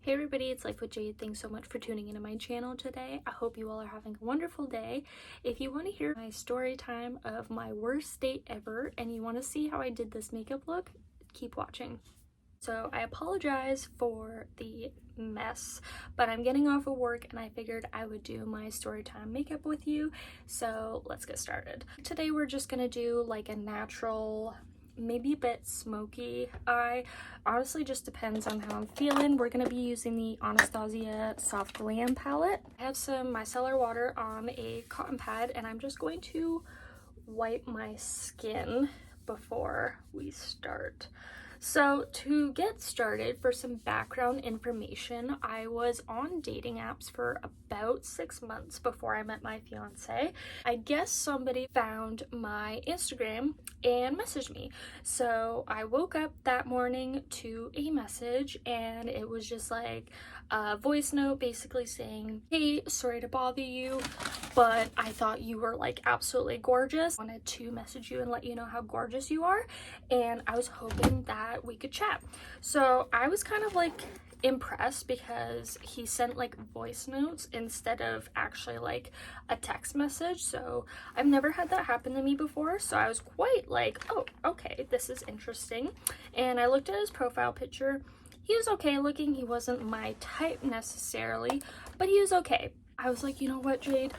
Hey everybody, it's Life with Jade. Thanks so much for tuning into my channel today. I hope you all are having a wonderful day. If you want to hear my story time of my worst date ever and you want to see how I did this makeup look, keep watching. So I apologize for the mess, but I'm getting off of work and I figured I would do my story time makeup with you. So let's get started. Today we're just gonna do like a natural, maybe a bit smoky eye. Honestly, just depends on how I'm feeling. We're gonna be using the Anastasia Soft Glam palette. I have some micellar water on a cotton pad and I'm just going to wipe my skin before we start. So to get started, for some background information, I was on dating apps for about 6 months before I met my fiance. I guess somebody found my Instagram and messaged me. So I woke up that morning to a message and it was just like a voice note basically saying, "Hey, sorry to bother you, but I thought you were like absolutely gorgeous. I wanted to message you and let you know how gorgeous you are, and I was hoping that we could chat." So I was kind of like impressed because he sent like voice notes instead of actually like a text message. So I've never had that happen to me before, so I was quite like, oh, okay, this is interesting. And I looked at his profile picture. He was okay looking. He wasn't my type necessarily, but he was okay. I was like, you know what, Jade?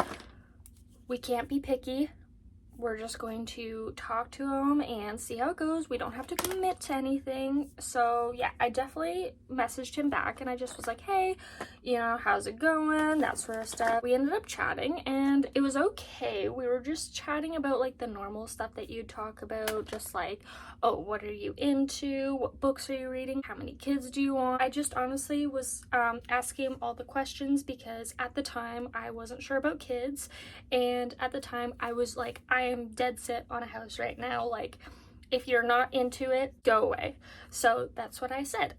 We can't be picky. We're just going to talk to him and see how it goes. We don't have to commit to anything. So yeah, I definitely messaged him back and I just was like, hey, you know, how's it going? That sort of stuff. We ended up chatting and it was okay. We were just chatting about like the normal stuff that you talk about, just like, oh, what are you into? What books are you reading? How many kids do you want? I just honestly was asking him all the questions because at the time I wasn't sure about kids, and at the time I was like, I am dead set on a house right now. Like, if you're not into it, go away. So that's what I said.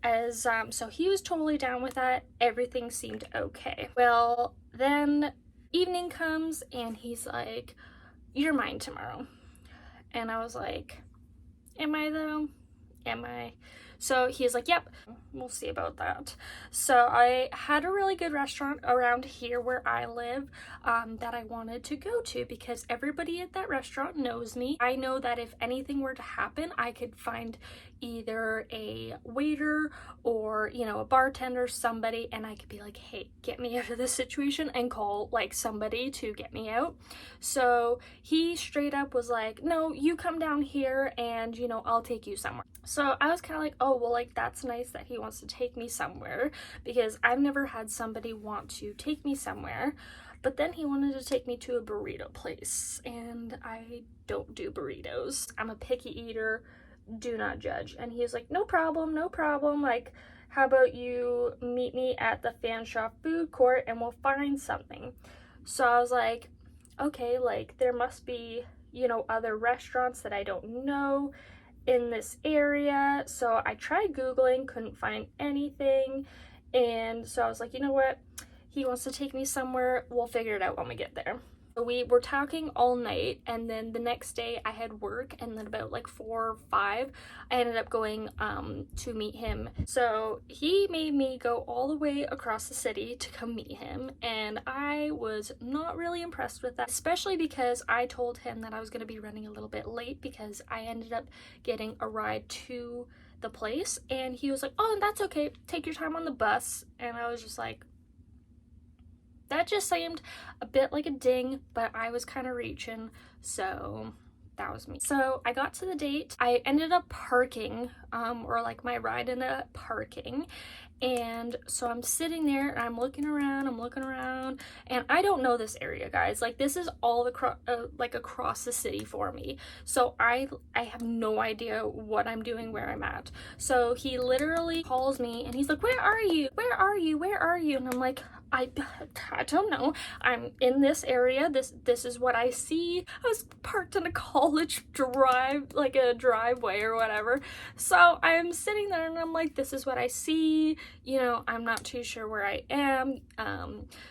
So he was totally down with that. Everything seemed okay. Well, then evening comes and he's like, "You're mine tomorrow." And I was like, am I though? Am I? So he's like, yep, we'll see about that. So I had a really good restaurant around here where I live that I wanted to go to because everybody at that restaurant knows me. I know that if anything were to happen, I could find either a waiter or, you know, a bartender, somebody, and I could be like, hey, get me out of this situation, and call like somebody to get me out. So he straight up was like, no, you come down here and, you know, I'll take you somewhere. So I was kind of like, oh, well, like, that's nice that he wants to take me somewhere because I've never had somebody want to take me somewhere. But then he wanted to take me to a burrito place, and I don't do burritos. I'm a picky eater. Do not judge. And he was like, no problem, no problem. Like, how about you meet me at the Fan Shop food court and we'll find something. So I was like, okay, like, there must be, you know, other restaurants that I don't know in this area. So I tried Googling, couldn't find anything. And so I was like, you know what? He wants to take me somewhere. We'll figure it out when we get there. So we were talking all night, and then the next day I had work, and then about like 4 or 5 I ended up going to meet him. So he made me go all the way across the city to come meet him, and I was not really impressed with that, especially because I told him that I was going to be running a little bit late because I ended up getting a ride to the place, and he was like, oh, that's okay, take your time on the bus. And I was just like, that just seemed a bit like a ding, but I was kind of reaching, so that was me. So I got to the date. I ended up parking, or like my ride ended up parking, and so I'm sitting there and I'm looking around, and I don't know this area, guys. Like, this is all like across the city for me, so I have no idea what I'm doing, where I'm at. So he literally calls me and he's like, where are you, where are you, where are you? And I'm like, I don't know. I'm in this area. This is what I see. I was parked in a college like a driveway or whatever. So I'm sitting there and I'm like, this is what I see. You know, I'm not too sure where I am.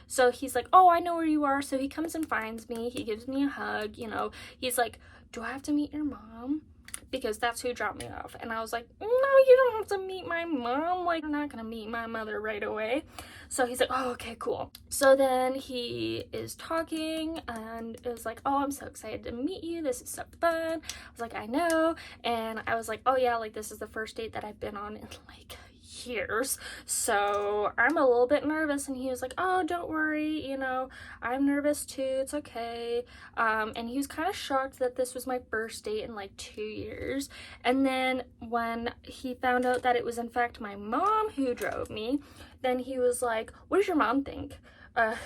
So he's like, oh, I know where you are. So he comes and finds me. He gives me a hug. You know, he's like, do I have to meet your mom? because that's who dropped me off. And I was like, no, you don't have to meet my mom. Like, I'm not gonna meet my mother right away. So he's like, oh, okay, cool. So then he is talking and it was like, oh, I'm so excited to meet you. This is so fun. I was like, I know. And I was like, oh yeah, like this is the first date that I've been on in like years, so I'm a little bit nervous. And he was like, oh, don't worry, you know, I'm nervous too, it's okay. And he was kind of shocked that this was my first date in like 2 years. And then when he found out that it was in fact my mom who drove me, then he was like, what does your mom think?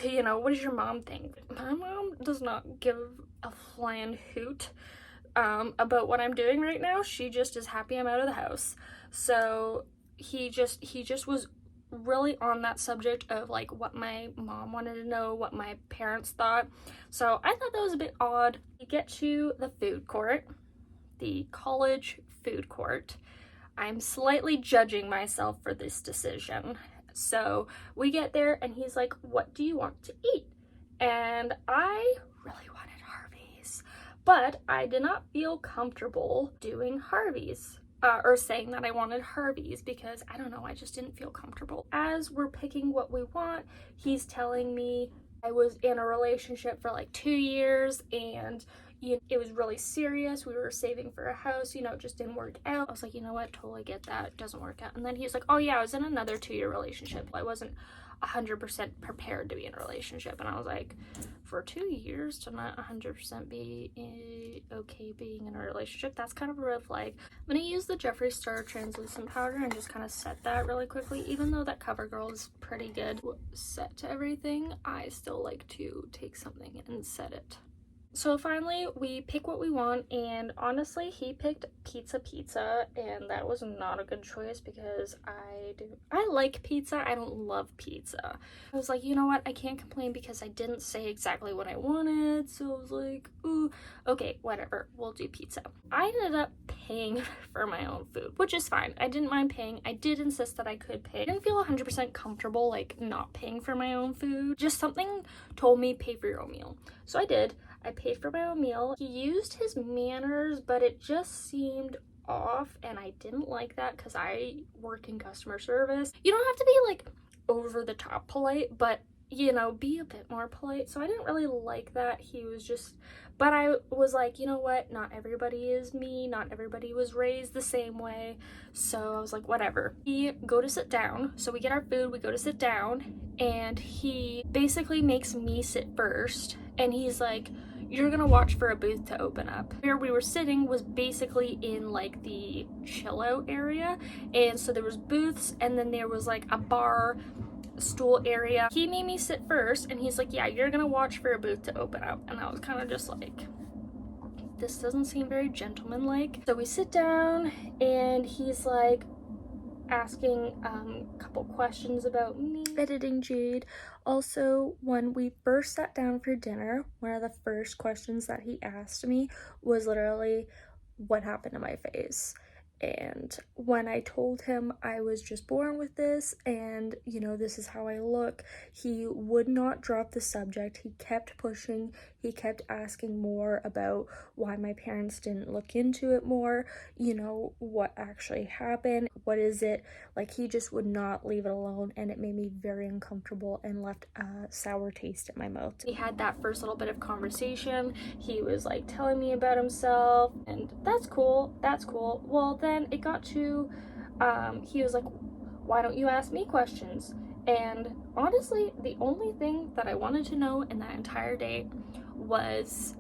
You know, what does your mom think? My mom does not give a flying hoot about what I'm doing right now. She just is happy I'm out of the house. So he just was really on that subject of like what my mom wanted to know, what my parents thought. So I thought that was a bit odd. We get to the food court, the college food court. I'm slightly judging myself for this decision. So we get there and he's like, what do you want to eat? And I really wanted Harvey's, but I did not feel comfortable doing Harvey's. Or saying that I wanted Harvey's because I don't know, I just didn't feel comfortable. As we're picking what we want, he's telling me I was in a relationship for like 2 years and it was really serious. We were saving for a house, you know, it just didn't work out. I was like, you know what, totally get that, it doesn't work out. And then he was like, oh yeah, I was in another 2-year relationship. I wasn't 100% prepared to be in a relationship. And I was like, for 2 years to not 100% be okay being in a relationship, that's kind of a red flag. I'm gonna use the Jeffree Star translucent powder and just kind of set that really quickly. Even though that CoverGirl is pretty good set to everything, I still like to take something and set it. So finally we pick what we want, and honestly he picked pizza, and that was not a good choice because I like pizza, I don't love pizza. I was like, you know what, I can't complain because I didn't say exactly what I wanted, so I was like, ooh, okay, whatever, we'll do pizza. I ended up paying for my own food, which is fine. I didn't mind paying. I did insist that I could pay. I didn't feel 100% comfortable like not paying for my own food. Just something told me pay for your own meal. So I did. I paid for my own meal. He used his manners, but it just seemed off, and I didn't like that because I work in customer service. You don't have to be like over the top polite, but you know, be a bit more polite. So I didn't really like that. He was just, but I was like, you know what, not everybody is me, not everybody was raised the same way. So I was like, whatever. We go to sit down, so we get our food, we go to sit down, and he basically makes me sit first, and he's like, you're gonna watch for a booth to open up. Where we were sitting was basically in like the chill out area, and so there was booths, and then there was like a bar stool area. He made me sit first, and he's like, yeah, you're gonna watch for a booth to open up. And I was kind of just like, this doesn't seem very gentlemanlike. So we sit down, and he's like asking a couple questions about me, editing Jade. Also, when we first sat down for dinner, one of the first questions that he asked me was literally, what happened to my face? And when I told him I was just born with this and, you know, this is how I look, he would not drop the subject. He kept pushing. He kept asking more about why my parents didn't look into it more, you know, what actually happened, what is it, like he just would not leave it alone, and it made me very uncomfortable and left a sour taste in my mouth. We had that first little bit of conversation. He was like telling me about himself, and that's cool, that's cool. Well, then it got to, he was like, why don't you ask me questions? And honestly, the only thing that I wanted to know in that entire day was,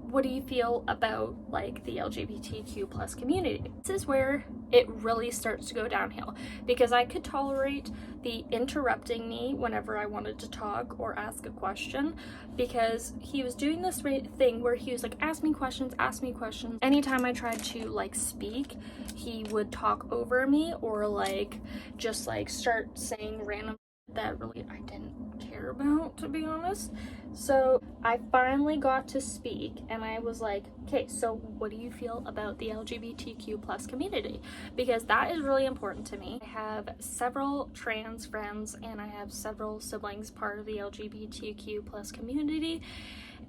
what do you feel about like the LGBTQ plus community? This is where it really starts to go downhill, because I could tolerate the interrupting me whenever I wanted to talk or ask a question, because he was doing this thing where he was like, ask me questions, ask me questions. Anytime I tried to like speak, he would talk over me or like just like start saying random that really I didn't care about, to be honest. So I finally got to speak, and I was like, okay, so what do you feel about the LGBTQ plus community? Because that is really important to me. I have several trans friends, and I have several siblings part of the LGBTQ plus community.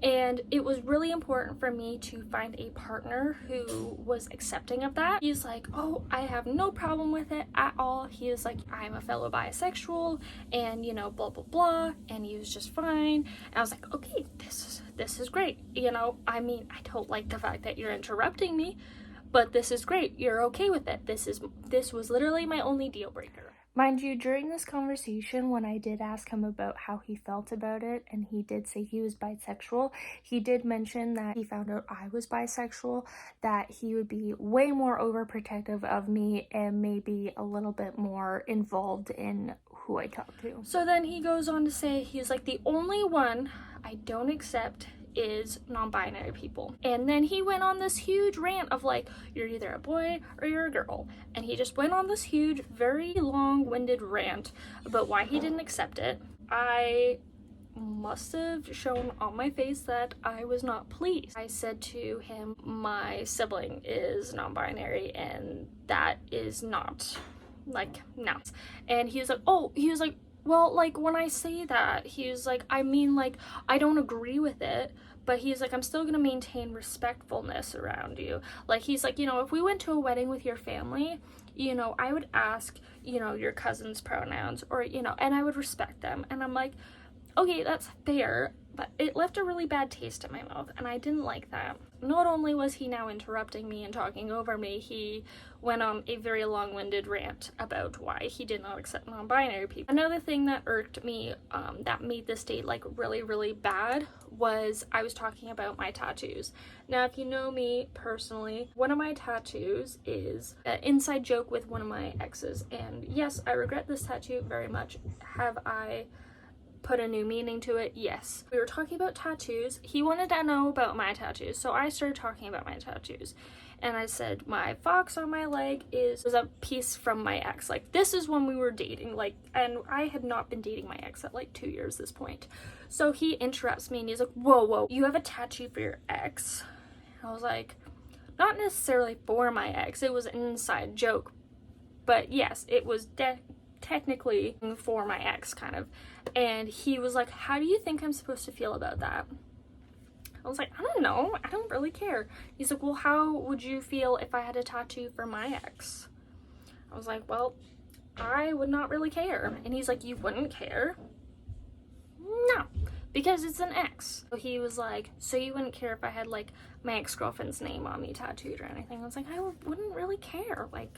And it was really important for me to find a partner who was accepting of that. He's like, oh, I have no problem with it at all. He was like, I'm a fellow bisexual, and you know, blah blah blah, and he was just fine. And I was like, okay, this is great. You know, I mean, I don't like the fact that you're interrupting me, but this is great. You're okay with it. This was literally my only deal breaker. Mind you, during this conversation, when I did ask him about how he felt about it, and he did say he was bisexual, he did mention that he found out I was bisexual, that he would be way more overprotective of me and maybe a little bit more involved in who I talk to. So then he goes on to say, he's like, the only one I don't accept is non-binary people. And then he went on this huge rant of like, you're either a boy or you're a girl, and he just went on this huge, very long-winded rant about why he didn't accept it. I must have shown on my face that I was not pleased. I said to him, my sibling is non-binary, and that is not, like, no. And he was like, oh, he was like, well, like, when I say that, he was like, I mean, like, I don't agree with it, but he's like, I'm still gonna maintain respectfulness around you. Like, he's like, you know, if we went to a wedding with your family, you know, I would ask, you know, your cousin's pronouns, or, you know, and I would respect them. And I'm like, okay, that's fair, but it left a really bad taste in my mouth, and I didn't like that. Not only was he now interrupting me and talking over me, he went on a very long-winded rant about why he did not accept non-binary people. Another thing that irked me, that made this date like really, really bad, was I was talking about my tattoos. Now, if you know me personally, one of my tattoos is an inside joke with one of my exes, and yes, I regret this tattoo very much. Have I put a new meaning to it? Yes. We were talking about tattoos. He wanted to know about my tattoos, so I started talking about my tattoos. And I said, my fox on my leg is a piece from my ex. Like, this is when we were dating, like, and I had not been dating my ex at like 2 years this point. So he interrupts me and he's like, whoa, you have a tattoo for your ex? I was like, not necessarily for my ex, it was an inside joke. But yes, it was technically for my ex, kind of. And he was like, how do you think I'm supposed to feel about that? I was like, I don't know, I don't really care. He's like, well, how would you feel if I had a tattoo for my ex? I was like, well, I would not really care. And he's like, you wouldn't care? No, because it's an ex. So he was like, so you wouldn't care if I had like my ex-girlfriend's name on me tattooed or anything? I was like, I wouldn't really care, like.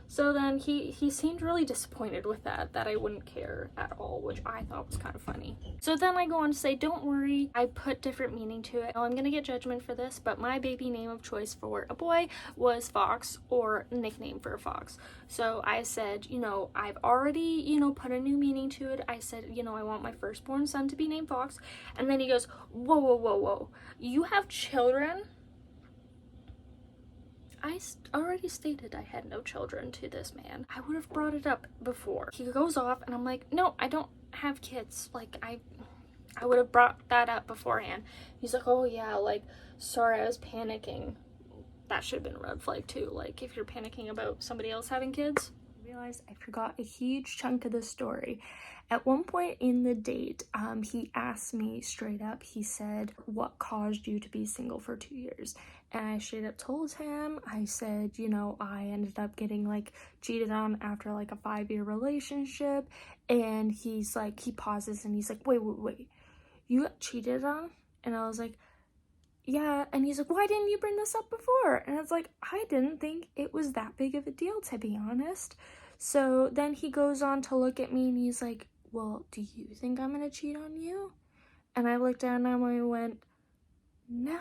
So then he seemed really disappointed with that I wouldn't care at all, which I thought was kind of funny. So then I go on to say, don't worry, I put different meaning to it. Now, I'm gonna get judgment for this, but my baby name of choice for a boy was Fox, or nickname for Fox. So I said, you know, I've already, you know, put a new meaning to it. I said, you know, I want my firstborn son to be named Fox. And then he goes, whoa, you have children? I already stated I had no children to this man. I would have brought it up before. He goes off and I'm like, no, I don't have kids. Like, I would have brought that up beforehand. He's like, oh yeah, like, sorry, I was panicking. That should have been a red flag too. Like, if you're panicking about somebody else having kids. I realized I forgot a huge chunk of the story. At one point in the date, he asked me straight up, he said, what caused you to be single for 2 years? And I straight up told him, I said, you know, I ended up getting like cheated on after like a 5-year relationship. And he's like, he pauses and he's like, wait, you got cheated on? And I was like, yeah. And he's like, why didn't you bring this up before? And I was like, I didn't think it was that big of a deal, to be honest. So then he goes on to look at me and he's like, well, do you think I'm gonna cheat on you? And I looked down at him and I went, no,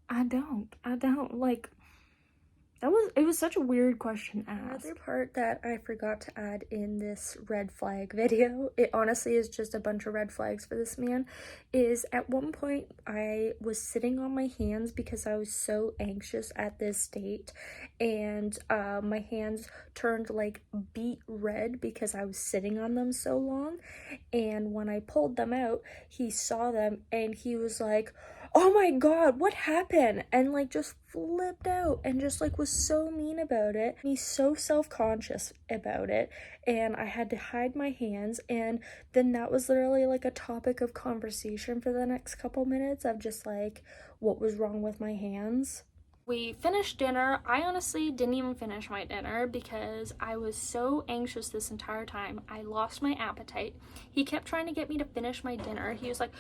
I don't. Like, It was such a weird question asked. Another part that I forgot to add in this red flag video, it honestly is just a bunch of red flags for this man, is at one point I was sitting on my hands because I was so anxious at this date, and my hands turned like beet red because I was sitting on them so long, and when I pulled them out, he saw them and he was like, "Oh my god, what happened?" and like just flipped out and just like was so mean about it. He's so self-conscious about it, and I had to hide my hands, and then that was literally like a topic of conversation for the next couple minutes of just like what was wrong with my hands. We finished dinner. I honestly didn't even finish my dinner because I was so anxious this entire time. I lost my appetite. He kept trying to get me to finish my dinner. He was like,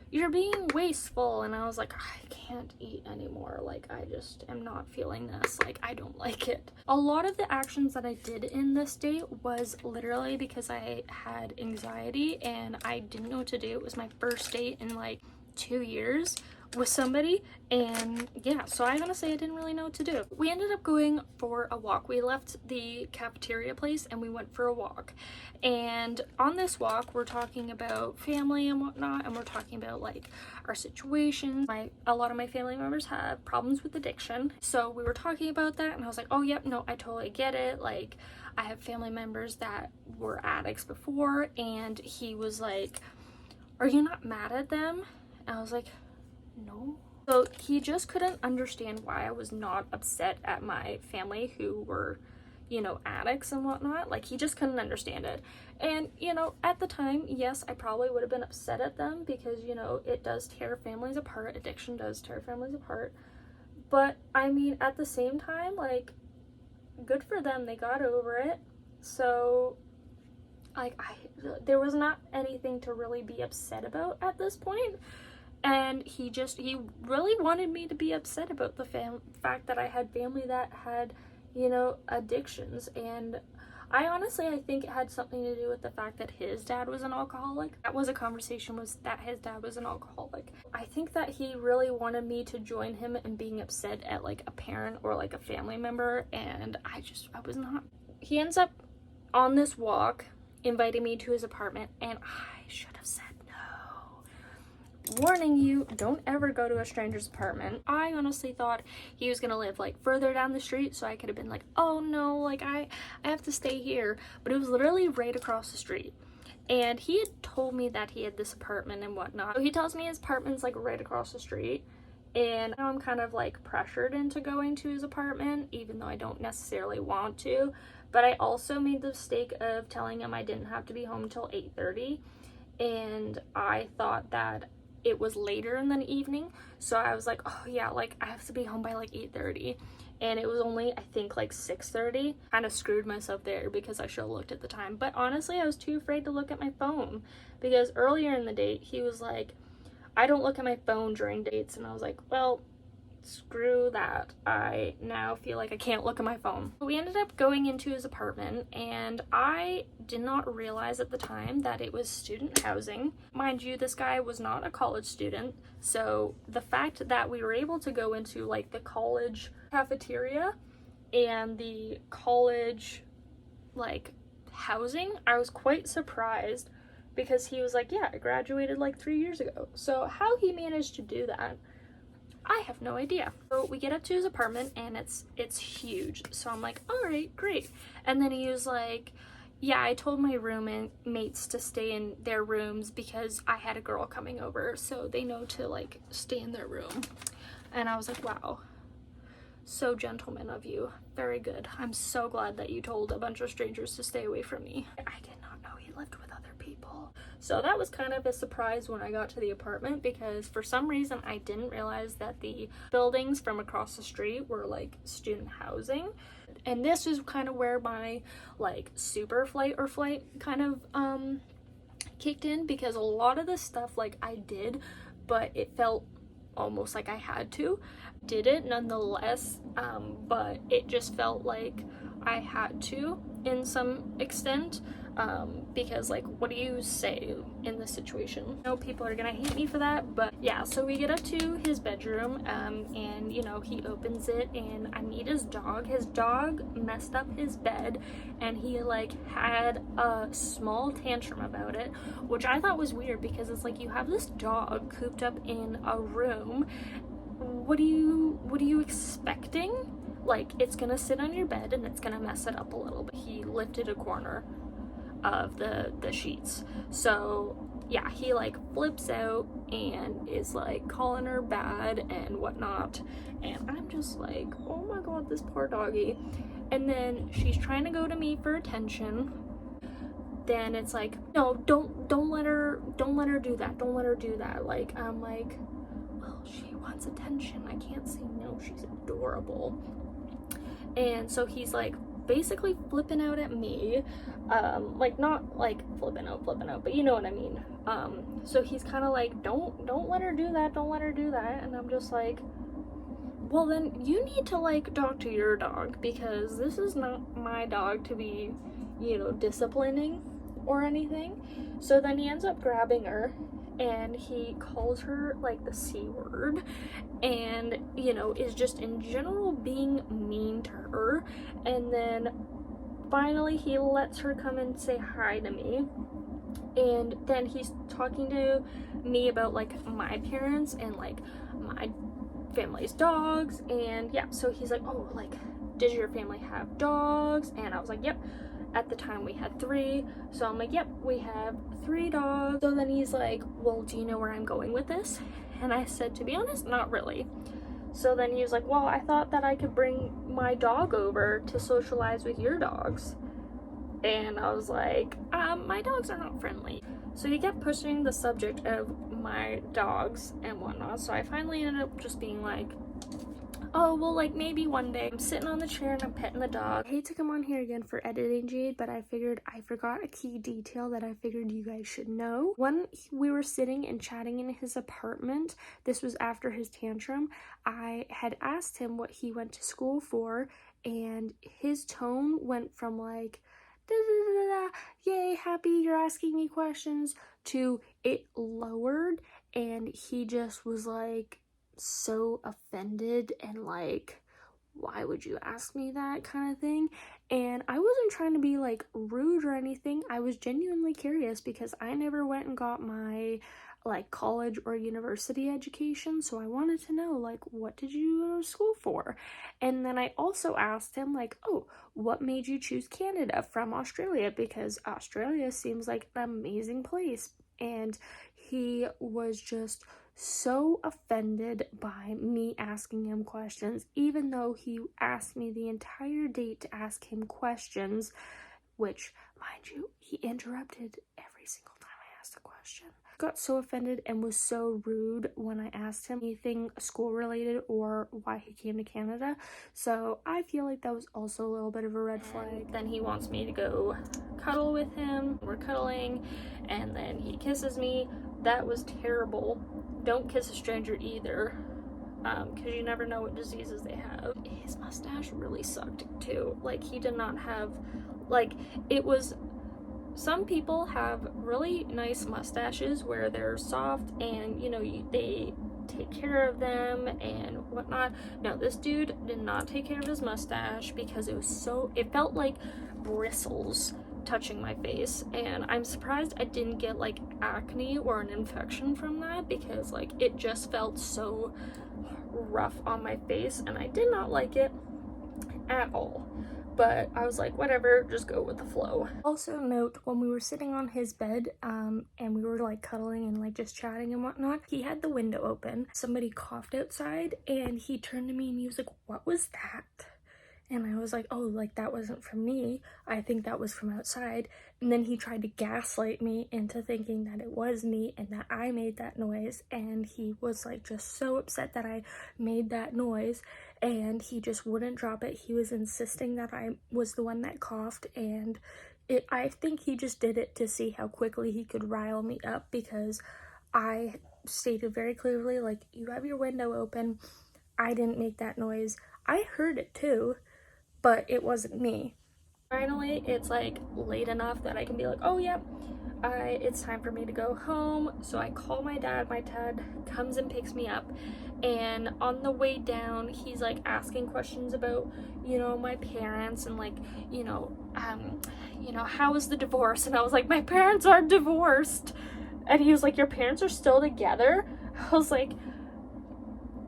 "You're being wasteful," and I was like, "I can't eat anymore. Like, I just am not feeling this. Like, I don't like it." A lot of the actions that I did in this date was literally because I had anxiety and I didn't know what to do. It was my first date in like 2 years with somebody, and yeah, so I gotta say I didn't really know what to do. We ended up going for a walk. We left the cafeteria place and we went for a walk, and on this walk we're talking about family and whatnot, and we're talking about like our situation. A lot of my family members have problems with addiction, so we were talking about that, and I was like, "Oh yep, no, I totally get it. Like, I have family members that were addicts before," and he was like, "Are you not mad at them?" And I was like, "No." So he just couldn't understand why I was not upset at my family who were, you know, addicts and whatnot. Like, he just couldn't understand it. And, you know, at the time, yes, I probably would have been upset at them because, you know, it does tear families apart. Addiction does tear families apart. But, I mean, at the same time, like, good for them. They got over it. So, like, there was not anything to really be upset about at this point. And he really wanted me to be upset about the fact that I had family that had, you know, addictions. And I think it had something to do with the fact that his dad was an alcoholic. That was a conversation, was that his dad was an alcoholic. I think that he really wanted me to join him in being upset at like a parent or like a family member, and I was not. He ends up on this walk inviting me to his apartment, and I should have said, "Warning you, don't ever go to a stranger's apartment." I honestly thought he was gonna live like further down the street, so I could have been like, "Oh no, like I have to stay here." But it was literally right across the street. And he had told me that he had this apartment and whatnot. So he tells me his apartment's like right across the street. And now I'm kind of like pressured into going to his apartment, even though I don't necessarily want to. But I also made the mistake of telling him I didn't have to be home until 8:30. And I thought that it was later in the evening, so I was like, "Oh yeah, like I have to be home by like 8:30, and it was only, I think, like 6:30. Kind of screwed myself there because I should have looked at the time. But honestly, I was too afraid to look at my phone because earlier in the date he was like, "I don't look at my phone during dates," and I was like, "Well, screw that. I now feel like I can't look at my phone." We ended up going into his apartment, and I did not realize at the time that it was student housing. Mind you, this guy was not a college student, so the fact that we were able to go into like the college cafeteria and the college like housing, I was quite surprised because he was like, "Yeah, I graduated like 3 years ago." So how he managed to do that, I have no idea. So we get up to his apartment, and it's huge. So I'm like, "All right, great." And then he was like, "Yeah, I told my roommates to stay in their rooms because I had a girl coming over, so they know to like stay in their room." And I was like, "Wow, so gentleman of you. Very good. I'm so glad that you told a bunch of strangers to stay away from me." I did not know he lived with other people. So that was kind of a surprise when I got to the apartment, because for some reason I didn't realize that the buildings from across the street were like student housing. And this is kind of where my like super flight kind of kicked in, because a lot of the stuff like I did, but it felt almost like I had to. Did it nonetheless, but it just felt like I had to. in some extent, because like, what do you say in this situation? I know people are gonna hate me for that, but yeah. So we get up to his bedroom, and you know, he opens it and I meet his dog. His dog messed up his bed and he like had a small tantrum about it, which I thought was weird because it's like, you have this dog cooped up in a room. What are you expecting? Like, it's gonna sit on your bed and it's gonna mess it up a little bit. He lifted a corner of the sheets, so yeah, he like flips out and is like calling her bad and whatnot, and I'm just like, oh my god, this poor doggy. And then she's trying to go to me for attention. Then it's like, no, don't let her do that, don't let her do that. Like, I'm like, well, she wants attention, I can't say no, she's adorable. And so he's like basically flipping out at me, like, not like flipping out, but you know what I mean. So he's kind of like, don't let her do that, don't let her do that. And I'm just like, well, then you need to like talk to your dog, because this is not my dog to be, you know, disciplining or anything. So then he ends up grabbing her and he calls her like the C word, and you know, is just in general being mean to her. And then finally he lets her come and say hi to me, and then he's talking to me about like my parents and like my family's dogs. And yeah, so he's like, oh, like, did your family have dogs? And I was like, yep. At the time we had 3, so I'm like, yep, we have 3 dogs. So then he's like, well, do you know where I'm going with this? And I said, to be honest, not really. So then he was like, well, I thought that I could bring my dog over to socialize with your dogs. And I was like, my dogs are not friendly. So he kept pushing the subject of my dogs and whatnot, so I finally ended up just being like, oh, well, like, maybe one day. I'm sitting on the chair and I'm petting the dog. I hate to come on here again for editing, Jade, but I figured I forgot a key detail that I figured you guys should know. When we were sitting and chatting in his apartment, this was after his tantrum, I had asked him what he went to school for, and his tone went from like, da, da, da, da, yay, happy you're asking me questions, to it lowered, and he just was like so offended and like, why would you ask me that, kind of thing. And I wasn't trying to be like rude or anything. I was genuinely curious because I never went and got my like college or university education, so I wanted to know, like, what did you go to school for? And then I also asked him like, oh, what made you choose Canada from Australia, because Australia seems like an amazing place. And he was just so offended by me asking him questions, even though he asked me the entire date to ask him questions, which, mind you, he interrupted every single time I asked a question. Got so offended and was so rude when I asked him anything school related or why he came to Canada. So I feel like that was also a little bit of a red flag. Then he wants me to go cuddle with him. We're cuddling and then he kisses me. That was terrible. Don't kiss a stranger either, because you never know what diseases they have. His mustache really sucked too. Like, he did not have, like, it was, some people have really nice mustaches where they're soft and, you know, they take care of them and whatnot. No, this dude did not take care of his mustache because it was so, it felt like bristles touching my face, and I'm surprised I didn't get like acne or an infection from that, because like it just felt so rough on my face and I did not like it at all. But I was like, whatever, just go with the flow. Also note, when we were sitting on his bed and we were like cuddling and like just chatting and whatnot, he had the window open. Somebody coughed outside and he turned to me and he was like, what was that? And I was like, oh, like, that wasn't from me. I think that was from outside. And then he tried to gaslight me into thinking that it was me and that I made that noise. And he was like just so upset that I made that noise. And he just wouldn't drop it. He was insisting that I was the one that coughed. And I think he just did it to see how quickly he could rile me up, because I stated very clearly, like, you have your window open. I didn't make that noise. I heard it too, but it wasn't me. Finally, it's like late enough that I can be like, oh yeah, it's time for me to go home. So I call my dad comes and picks me up, and on the way down he's like asking questions about, you know, my parents and like, you know, how was the divorce? And I was like, my parents aren't divorced. And he was like, your parents are still together? I was like,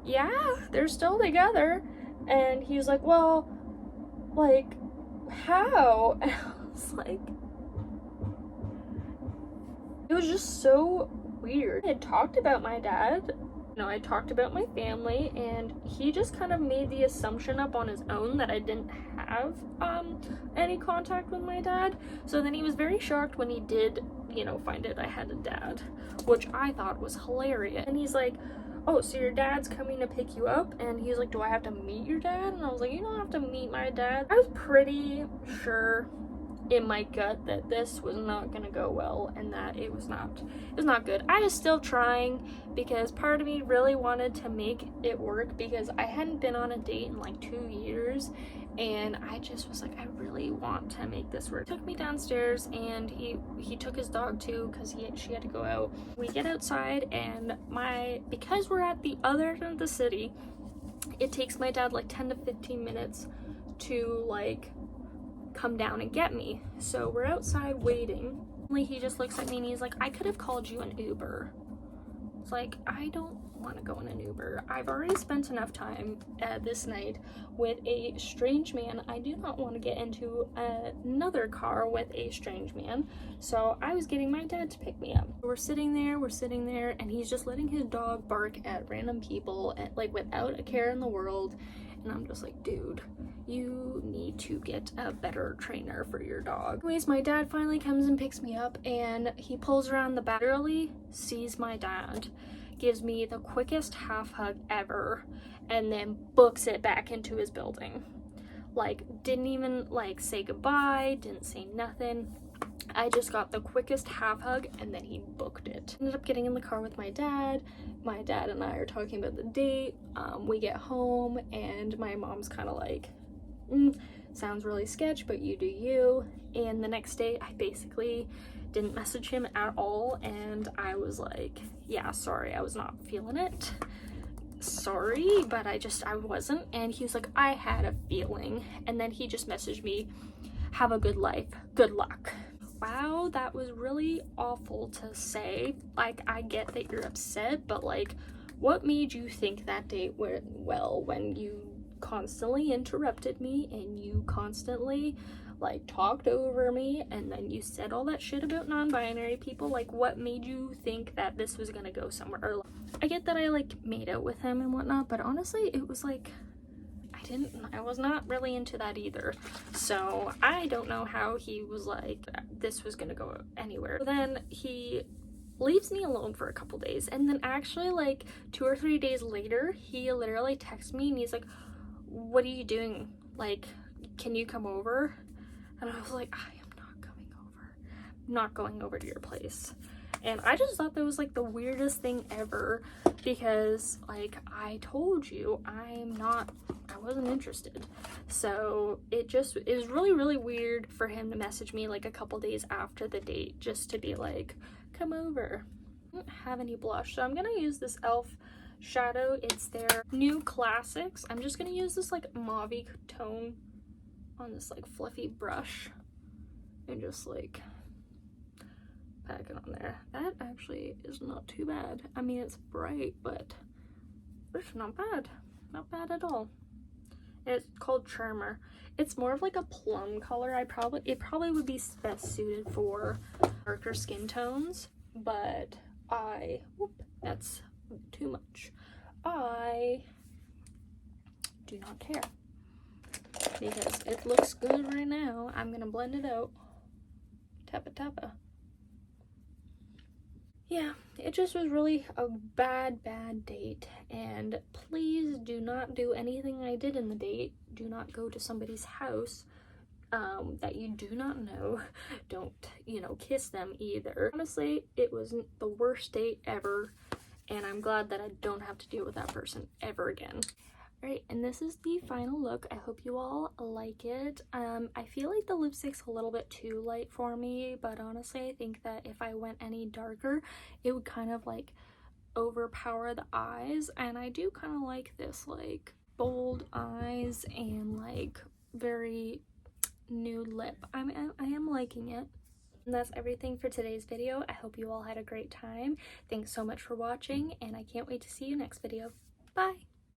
yeah, they're still together. And he was like, well, like, how? And I was like, it was just so weird. I had talked about my dad, you know, I talked about my family, and he just kind of made the assumption up on his own that I didn't have any contact with my dad. So then he was very shocked when he did, you know, find out I had a dad, which I thought was hilarious. And he's like, oh, so your dad's coming to pick you up? And he's like, do I have to meet your dad? And I was like, you don't have to meet my dad. I was pretty sure in my gut that this was not gonna go well, and that it was not good. I was still trying because part of me really wanted to make it work, because I hadn't been on a date in like 2 years, and I just was like, I really want to make this work. He took me downstairs, and he took his dog too, because she had to go out. We get outside, and because we're at the other end of the city, it takes my dad like 10 to 15 minutes to like come down and get me. So we're outside waiting. He just looks at me and he's like, I could have called you an Uber. It's like, I don't want to go in an Uber. I've already spent enough time this night with a strange man. I do not want to get into another car with a strange man. So I was getting my dad to pick me up. We're sitting there, and he's just letting his dog bark at random people, like without a care in the world. And I'm just like, dude, you need to get a better trainer for your dog. Anyways, my dad finally comes and picks me up, and he pulls around the back, literally sees my dad, gives me the quickest half hug ever, and then books it back into his building. Like, didn't even like say goodbye, didn't say nothing. I just got the quickest half hug, and then he booked it. Ended up getting in the car with my dad. My dad and I are talking about the date. We get home, and my mom's kind of like, sounds really sketch, but you do you. And the next day, I basically didn't message him at all, and I was like, yeah, sorry, I was not feeling it. Sorry, but I wasn't. And he was like, I had a feeling. And then he just messaged me, have a good life, good luck. Wow, that was really awful to say. Like, I get that you're upset, but like, what made you think that date went well when you constantly interrupted me, and you constantly like talked over me, and then you said all that shit about non-binary people? Like, what made you think that this was gonna go somewhere? I get that I like made out with him and whatnot, but honestly, it was like, I was not really into that either. So I don't know how he was like, this was gonna go anywhere. Then he leaves me alone for a couple days, and then actually like 2 or 3 days later, he literally texts me and he's like, what are you doing? Like, can you come over? And I was like, I am not coming over. I'm not going over to your place. And I just thought that was like the weirdest thing ever, because like, I told you I wasn't interested. So it was really, really weird for him to message me like a couple days after the date just to be like, come over. I don't have any blush, so I'm gonna use this e.l.f. shadow. It's their new classics. I'm just gonna use this like mauve tone on this like fluffy brush and just like pack it on there. That actually is not too bad. I mean, it's bright, but it's not bad. Not bad at all. And it's called Charmer. It's more of like a plum color. It probably would be best suited for darker skin tones, but that's too much. I do not care, because it looks good right now. I'm gonna blend it out. Tappa tappa. Yeah, it just was really a bad date, and please do not do anything I did in the date. Do not go to somebody's house that you do not know. Don't, kiss them either. Honestly, it was the worst date ever, and I'm glad that I don't have to deal with that person ever again. Alright, and this is the final look. I hope you all like it. I feel like the lipstick's a little bit too light for me, but honestly I think that if I went any darker, it would kind of like overpower the eyes, and I do kind of like this like bold eyes and like very nude lip. I am liking it. And that's everything for today's video. I hope you all had a great time. Thanks so much for watching, and I can't wait to see you next video. Bye!